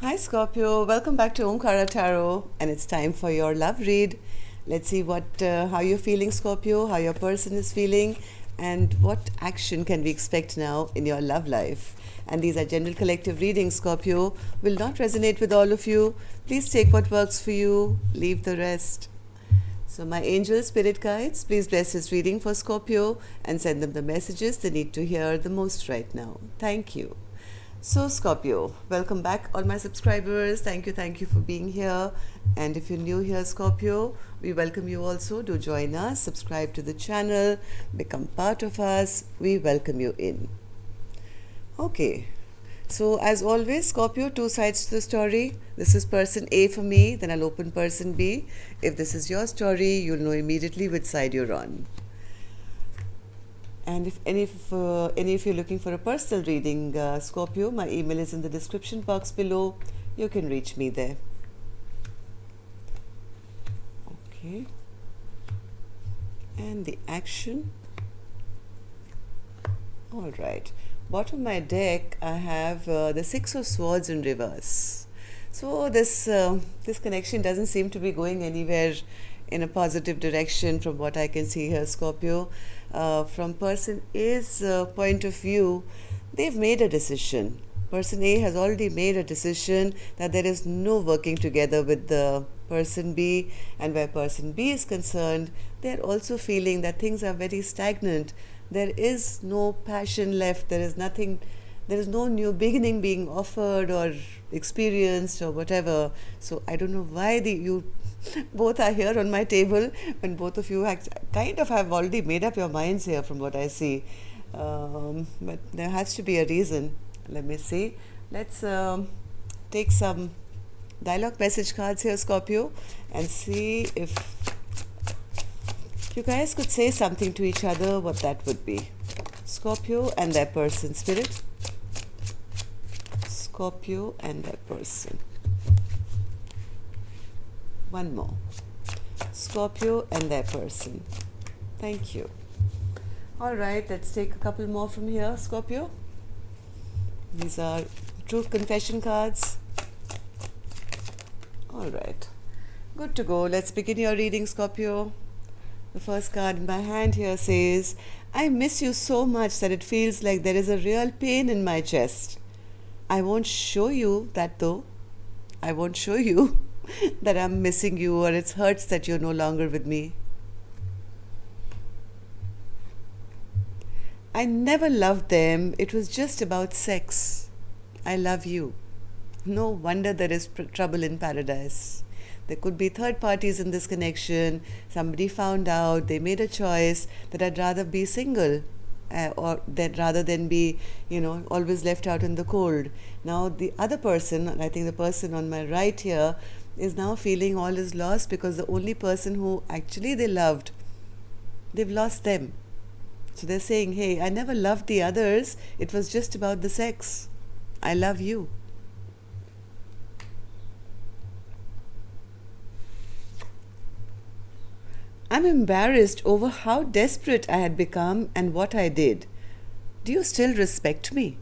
Hi Scorpio, welcome back to Omkara Tarot, and it's time for your love read. Let's see how you're feeling, Scorpio, how your person is feeling, and what action can we expect now in your love life. And these are general collective readings, Scorpio, will not resonate with all of you. Please take what works for you, leave the rest. So my angel spirit guides, please bless this reading for Scorpio and send them the messages they need to hear the most right now. Thank you. So Scorpio, welcome back all my subscribers. Thank you for being here. And if you're new here, Scorpio, we welcome you also. Do join us, subscribe to the channel, become part of us. We welcome you in. Okay, so as always, Scorpio, two sides to the story. This is person A for me, then I'll open person B. If this is your story, you'll know immediately which side you're on. And if any of you are looking for a personal reading, Scorpio, my email is in the description box below. You can reach me there. Okay. And the action. All right. Bottom of my deck, I have the Six of Swords in reverse. So this connection doesn't seem to be going anywhere in a positive direction from what I can see here, Scorpio. From person A's point of view, they've made a decision. Person A has already made a decision that there is no working together with the person B, and where person B is concerned, they're also feeling that things are very stagnant. There is no passion left. There is nothing. There is no new beginning being offered or experienced or whatever. So I don't know why you both are here on my table when both of you kind of have already made up your minds here from what I see. But there has to be a reason. Let me see. Let's take some dialogue message cards here, Scorpio, and see if you guys could say something to each other, what that would be. Scorpio and their person, Spirit. Scorpio and their person. One more. Scorpio and their person. Thank you. All right, let's take a couple more from here, Scorpio. These are truth confession cards. All right. Good to go. Let's begin your reading, Scorpio. The first card in my hand here says, I miss you so much that it feels like there is a real pain in my chest. I won't show you that though. I won't show you that I'm missing you or it hurts that you're no longer with me. I never loved them. It was just about sex. I love you. No wonder there is trouble in paradise. There could be third parties in this connection. Somebody found out, they made a choice that I'd rather be single or that rather than be, always left out in the cold. Now the other person, I think the person on my right here, is now feeling all is lost because the only person who actually they loved, they've lost them. So they're saying, hey, I never loved the others. It was just about the sex. I love you. I'm embarrassed over how desperate I had become and what I did. Do you still respect me?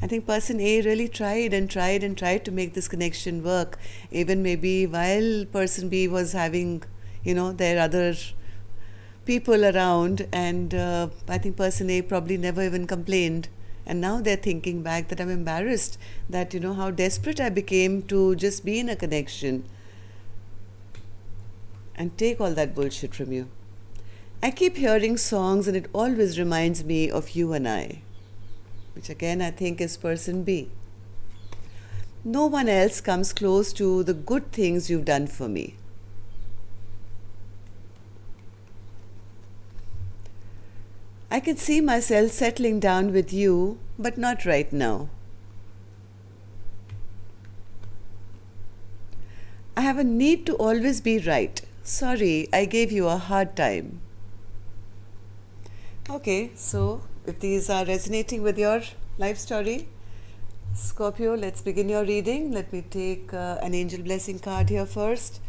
I think person A really tried to make this connection work, even maybe while person B was having, their other people around, and I think person A probably never even complained. And now they're thinking back that I'm embarrassed that, how desperate I became to just be in a connection and take all that bullshit from you. I keep hearing songs and it always reminds me of you and I, which again I think is person B. No one else comes close to the good things you've done for me. I can see myself settling down with you, but not right now. I have a need to always be right. Sorry, I gave you a hard time. Okay, so if these are resonating with your life story, Scorpio, let's begin your reading. Let me take an angel blessing card here first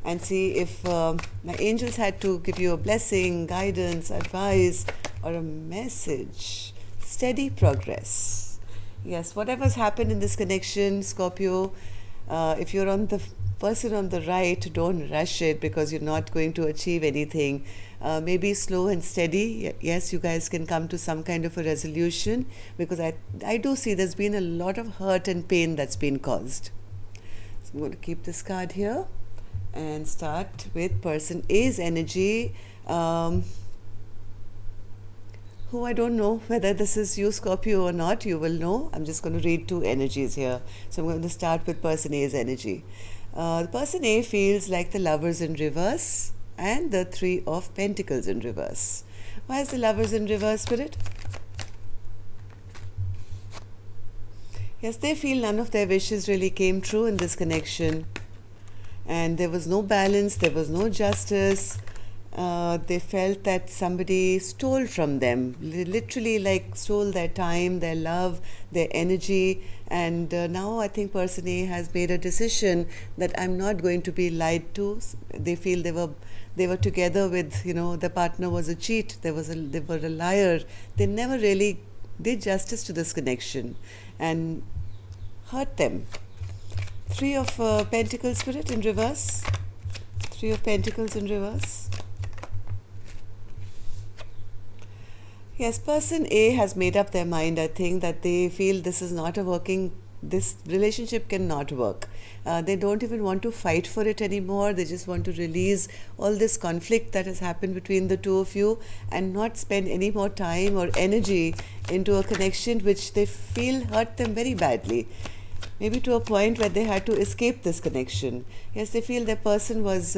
and see if my angels had to give you a blessing, guidance, advice, or a message. Steady progress. Yes, whatever's happened in this connection, Scorpio, if you're on the person on the right, don't rush it because you're not going to achieve anything. Maybe slow and steady. Yes, you guys can come to some kind of a resolution because I do see there's been a lot of hurt and pain that's been caused. So I'm going to keep this card here and start with person A's energy. Who I don't know whether this is you, Scorpio, or not. You will know. I'm just going to read two energies here. So I'm going to start with person A's energy. The person A feels like the Lovers in reverse and the Three of Pentacles in reverse. Why is the Lovers in reverse, Spirit? Yes, they feel none of their wishes really came true in this connection. And there was no balance, there was no justice. They felt that somebody stole from them, literally like stole their time, their love, their energy. And now I think person A has made a decision that I'm not going to be lied to. They feel they were together with, the partner was a cheat, they were a liar. They never really did justice to this connection and hurt them. Three of Pentacles, Spirit, in reverse. Three of Pentacles in reverse. Yes, person A has made up their mind, I think, that they feel this relationship cannot work. They don't even want to fight for it anymore. They just want to release all this conflict that has happened between the two of you and not spend any more time or energy into a connection which they feel hurt them very badly. Maybe to a point where they had to escape this connection. Yes, they feel their person was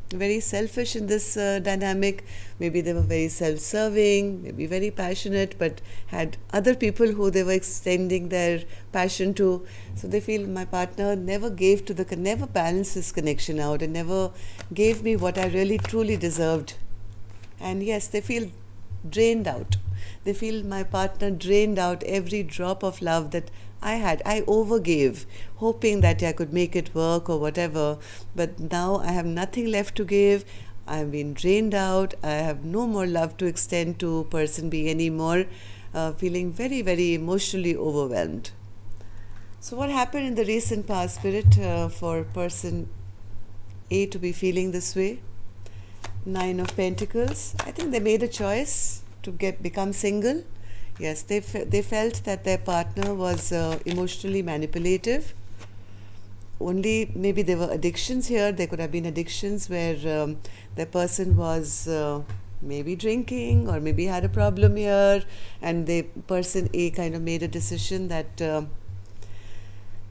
very selfish in this dynamic. Maybe they were very self-serving, maybe very passionate, but had other people who they were extending their passion to. So they feel my partner never never balanced this connection out and never gave me what I really truly deserved. And yes, they feel drained out. They feel my partner drained out every drop of love that I had. I overgave, hoping that I could make it work or whatever. But now I have nothing left to give. I have been drained out. I have no more love to extend to person B anymore. Feeling very, very emotionally overwhelmed. So what happened in the recent past, Spirit, for person A to be feeling this way? Nine of Pentacles. I think they made a choice to become single. Yes, they felt that their partner was emotionally manipulative. Only maybe there were addictions here. There could have been addictions where the person was maybe drinking or maybe had a problem here, and the person A kind of made a decision that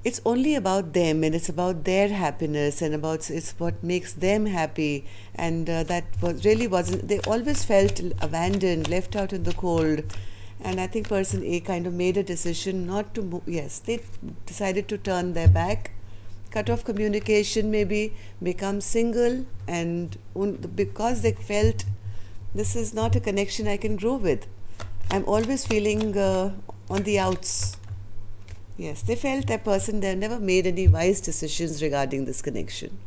it's only about them and it's about their happiness and it's what makes them happy, and that wasn't. They always felt abandoned, left out in the cold. And I think person A kind of made a decision not to move. Yes, they decided to turn their back, cut off communication, maybe become single, and because they felt this is not a connection I can grow with. I'm always feeling on the outs. Yes, they felt that person, they never made any wise decisions regarding this connection.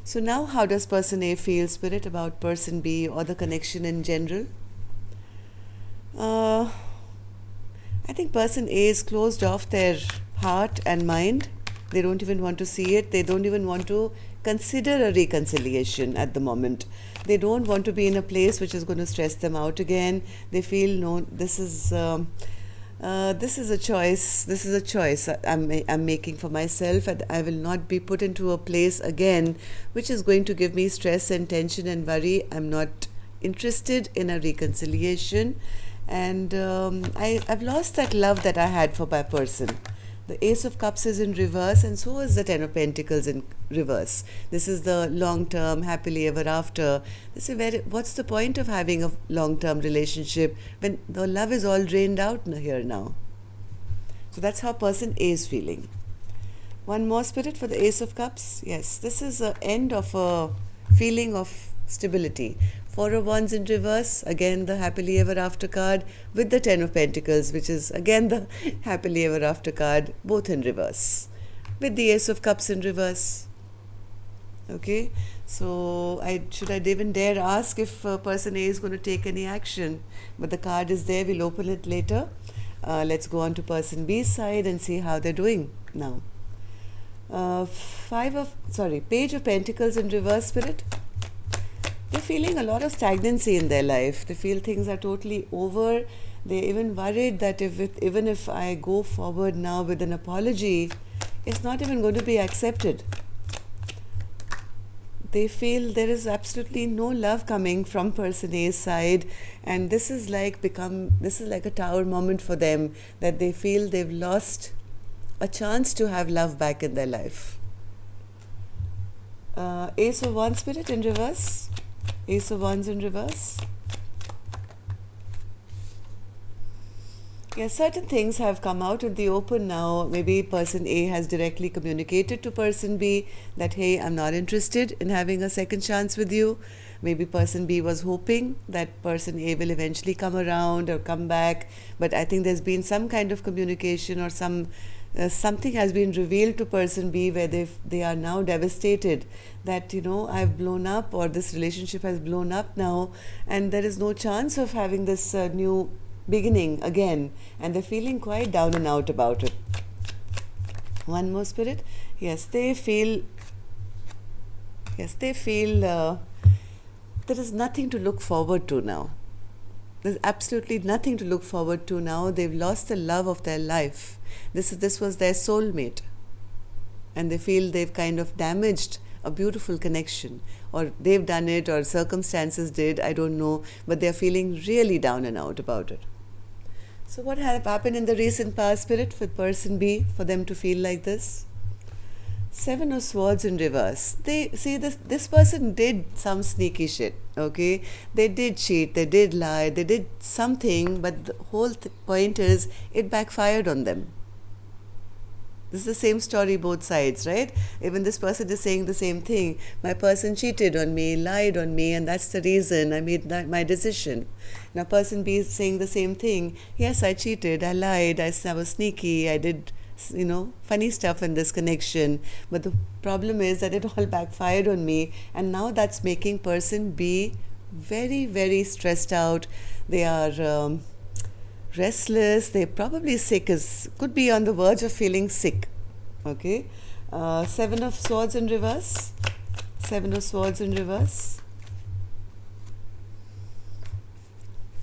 So now how does person A feel, Spirit, about person B or the connection in general? I think person A is closed off their heart and mind. They don't even want to see it. They don't even want to consider a reconciliation at the moment. They don't want to be in a place which is going to stress them out again. They feel, no, this is a choice. This is a choice I'm making for myself, and I will not be put into a place again which is going to give me stress and tension and worry. I'm not interested in a reconciliation. And I've lost that love that I had for my person. The Ace of Cups is in reverse, and so is the Ten of Pentacles in reverse. This is the long-term, happily ever after. What's the point of having a long-term relationship when the love is all drained out here now? So that's how person A is feeling. One more, Spirit, for the Ace of Cups. Yes, this is the end of a feeling of stability. Four of Wands in reverse, again the happily ever after card, with the Ten of Pentacles, which is again the happily ever after card, both in reverse, with the Ace of Cups in reverse. Okay, so should I even dare ask if person A is going to take any action? But the card is there, we'll open it later. Let's go on to person B's side and see how they're doing now. Page of Pentacles in reverse, Spirit. They're feeling a lot of stagnancy in their life. They feel things are totally over. They're even worried that even if I go forward now with an apology, it's not even going to be accepted. They feel there is absolutely no love coming from person A's side, and this is like a tower moment for them, that they feel they've lost a chance to have love back in their life. Ace of Wands, Spirit, in reverse. Ace of Wands in reverse. Yes, certain things have come out in the open now. Maybe person A has directly communicated to person B that, hey, I'm not interested in having a second chance with you. Maybe person B was hoping that person A will eventually come around or come back. But I think there's been some kind of communication, or something has been revealed to person B where they are now devastated that, I've blown up, or this relationship has blown up now, and there is no chance of having this new beginning again, and they're feeling quite down and out about it. One more, Spirit. Yes, they feel there is nothing to look forward to now. There's absolutely nothing to look forward to now. They've lost the love of their life. This was their soulmate, and they feel they've kind of damaged a beautiful connection, or they've done it, or circumstances did, I don't know, but they're feeling really down and out about it. So what have happened in the recent past, Spirit, with person B for them to feel like this? Seven of Swords in reverse. They see this person did some sneaky shit, okay? They did cheat, they did lie, they did something, but the whole point is it backfired on them. This is the same story, both sides, right? Even this person is saying the same thing. My person cheated on me, lied on me, and that's the reason I made my decision. Now person B is saying the same thing. Yes, I cheated, I lied, I was sneaky, I did, funny stuff in this connection. But the problem is that it all backfired on me, and now that's making person B very, very stressed out. They are restless, they're probably sick, could be on the verge of feeling sick. Okay, Seven of Swords in reverse. Seven of Swords in reverse.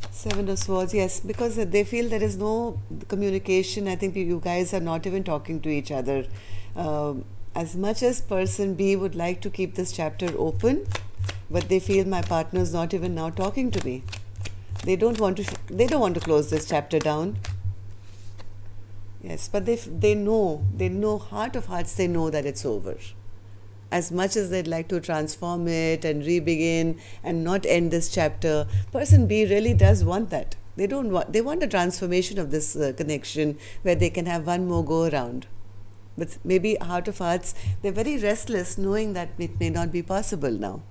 Seven of Swords, yes, because they feel there is no communication. I think you guys are not even talking to each other. As much as person B would like to keep this chapter open, but they feel my partner is not even now talking to me. They don't want to close this chapter down. Yes, but they know, heart of hearts, they know that it's over. As much as they'd like to transform it and re-begin and not end this chapter, person B really does want that. They want a transformation of this connection where they can have one more go around. But maybe heart of hearts, they're very restless knowing that it may not be possible now.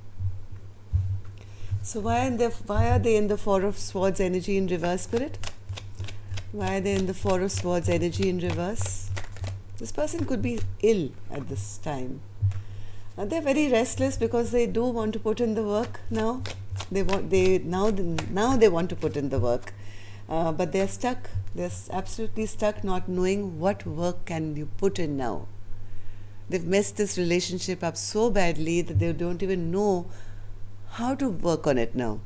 So why are they in the Four of Swords energy in reverse, Spirit? Why are they in the Four of Swords energy in reverse? This person could be ill at this time. They're very restless because they do want to put in the work now. Now they want to put in the work, but they're stuck. They're absolutely stuck, not knowing what work can you put in now. They've messed this relationship up so badly that they don't even know how to work on it now.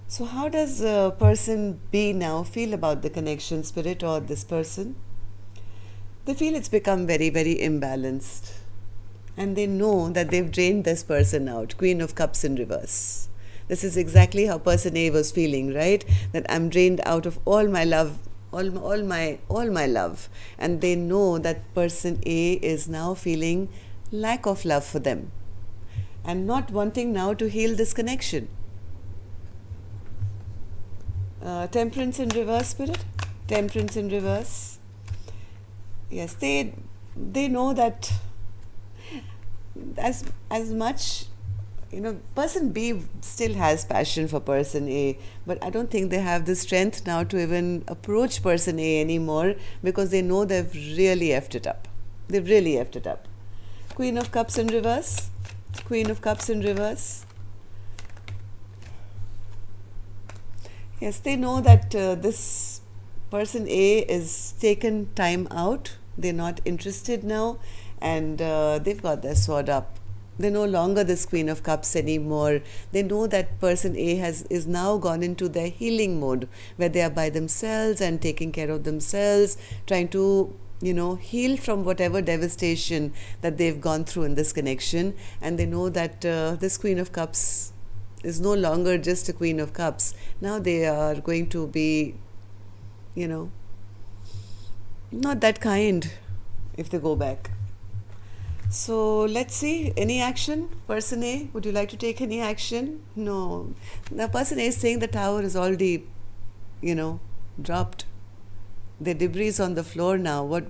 So how does person B now feel about the connection, Spirit, or this person? They feel it's become very, very imbalanced. And they know that they've drained this person out. Queen of Cups in reverse. This is exactly how person A was feeling, right? That I'm drained out of all my love, all my love. And they know that person A is now feeling lack of love for them and not wanting now to heal this connection. Temperance in reverse, Spirit. Temperance in reverse. Yes, they know that as much, person B still has passion for person A, but I don't think they have the strength now to even approach person A anymore, because they know they've really effed it up. They've really effed it up. Queen of Cups in reverse. Queen of Cups in reverse. Yes, they know that this Person A is taken time out. They're not interested now, and they've got their sword up. They're no longer this Queen of Cups anymore. They know that person A is now gone into their healing mode, where they are by themselves and taking care of themselves, trying to heal from whatever devastation that they've gone through in this connection. And they know that this Queen of Cups is no longer just a Queen of Cups. Now they are going to be, not that kind if they go back. So let's see, any action? Person A, would you like to take any action? No. The person A is saying the tower is already, dropped. The debris on the floor now. What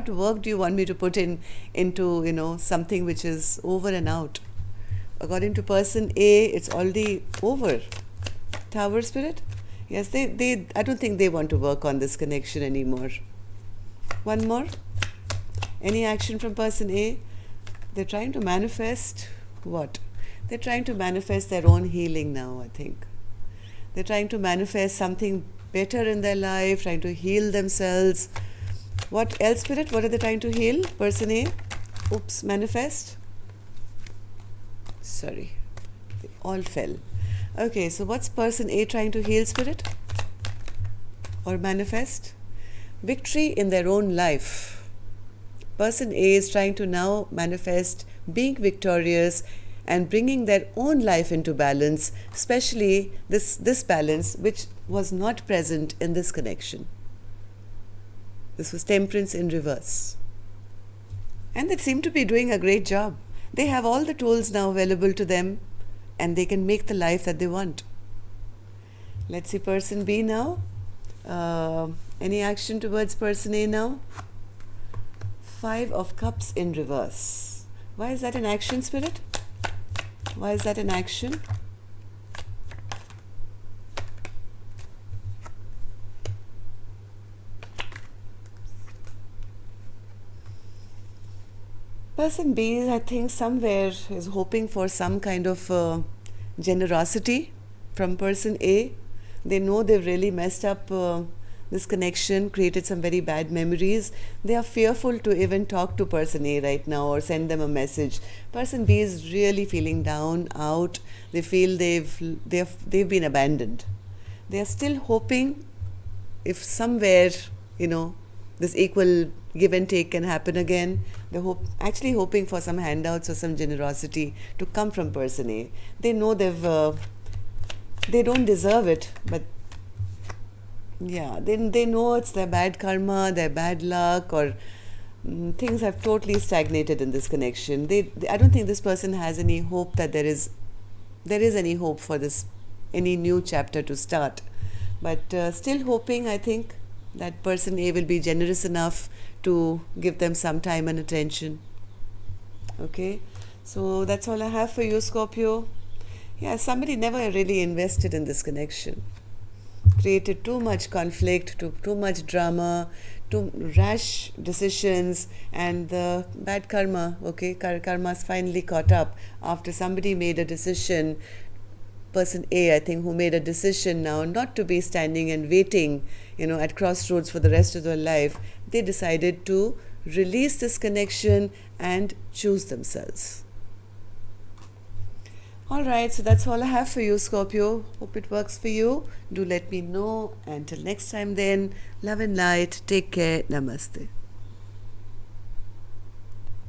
work do you want me to put into something which is over and out? According to person A, it's already over. Tower spirit? Yes, they I don't think they want to work on this connection anymore. One more. Any action from person A? They're trying to manifest what? They're trying to manifest their own healing now, I think. They're trying to manifest something better in their life, trying to heal themselves. What else, Spirit? What are they trying to heal? Person A? Oops, manifest? Sorry, they all fell. Okay, so what's person A trying to heal, Spirit? Or manifest? Victory in their own life. Person A is trying to now manifest being victorious and bringing their own life into balance, especially this balance which was not present in this connection. This was temperance in reverse. And they seem to be doing a great job. They have all the tools now available to them and they can make the life that they want. Let's see person B now. Any action towards person A now? 5 of Cups in reverse. Why is that an action, Spirit? Why is that an action? Person B, I think somewhere is hoping for some kind of generosity from person A. They know they've really messed up this connection, created some very bad memories. They are fearful to even talk to person A right now or send them a message. Person B is really feeling down, out. They feel they've been abandoned. They are still hoping if somewhere, this equal give and take can happen again. They're actually hoping for some handouts or some generosity to come from person A. They know they don't deserve it, but yeah, they know it's their bad karma, their bad luck, or things have totally stagnated in this connection. I don't think this person has any hope that there is any hope for any new chapter to start. But still hoping, I think, that person A will be generous enough to give them some time and attention. Okay, so that's all I have for you, Scorpio. Yeah, somebody never really invested in this connection. Created too much conflict, too much drama, too rash decisions, and the bad karma. Okay, karma's finally caught up after somebody made a decision. Person A, I think, who made a decision now not to be standing and waiting, at crossroads for the rest of their life. They decided to release this connection and choose themselves. Alright, so that's all I have for you, Scorpio. Hope it works for you. Do let me know. Until next time then, love and light. Take care. Namaste.